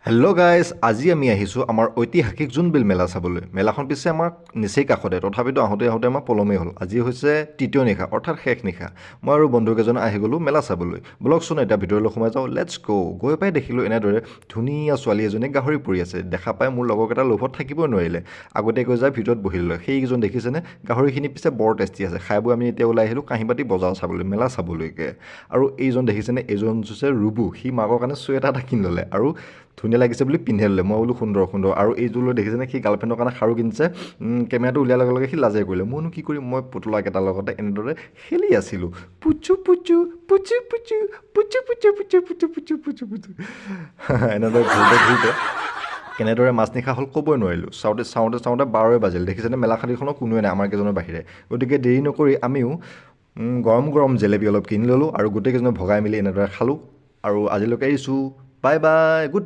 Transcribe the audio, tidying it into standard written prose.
Hello' guys, আজি আমি আহিছোঁ আমাৰ ঐতিহাসিক জোনবিল মেলা চাবলৈ। মেলাখন পিছে আমাৰ নিচেই কাষতে, তথাপিতো আহোঁতে আমাৰ পলমেই হ'ল। আজি হৈছে তৃতীয় নিশা, অৰ্থাৎ শেষ নিশা। মই আৰু বন্ধুকেইজন আহি গ'লোঁ মেলা চাবলৈ। ব'লকচোন এতিয়া ভিতৰলৈ সোমাই যাওঁ, লেটছ গ'। গৈ পাই দেখিলোঁ এনেদৰে ধুনীয়া ছোৱালী এজনী গাহৰি পুৰি আছে। দেখা পাই মোৰ লগৰকেইটা লোভত থাকিবই নোৱাৰিলে, আগতীয়াকৈ যাই ভিতৰত বহি ল'লে। সেইকেইজন দেখিছেনে, গাহৰিখিনি পিছে বৰ টেষ্টি আছে। খাই বৈ আমি এতিয়া ওলাই আহিলোঁ কাঁহী বাতি বজাৰ চাবলৈ, মেলা চাবলৈকে। আৰু এইজন দেখিছেনে, এইজন হৈছে ৰুবু। সি মাকৰ কাৰণে চুৱেটাৰ এটা কিনি ল'লে আৰু ধুনীয়া লাগিছে বুলি পিন্ধি ল'লে। মই বোলো সুন্দৰ সুন্দৰ। আৰু এইযোৰলৈ দেখিছেনে, সি গাৰ্লফ্ৰেণ্ডৰ কাৰণে খাৰু কিনিছে। কেমেৰাটো উলিয়াৰ লগে লগে সি লাজে কৰিলে। মইনো কি কৰিম, মই পুতলাকেইটাৰ লগতে এনেদৰে খেলি আছিলোঁ। পুচু পুচু পুচু পুচু পুচু পুচু পুচু পুচু পুচু পুচু পুচু এনেদৰে ঘূৰোঁতে ঘূৰোঁতে কেনেদৰে মাজনিশা হ'ল ক'বই নোৱাৰিলোঁ। চাওঁতে চাওঁতে চাওঁতে 12 বাজিল। দেখিছেনে, মেলাখালীখনত কোনোৱে নাই আমাৰ কেইজনৰ বাহিৰে। গতিকে দেৰি নকৰি আমিও গৰম গৰম জেলেপি অলপ কিনি ল'লোঁ আৰু গোটেইকেইজনে ভগাই মেলি এনেদৰে খালোঁ। আৰু আজিলৈকে এৰিছোঁ। Bye bye, good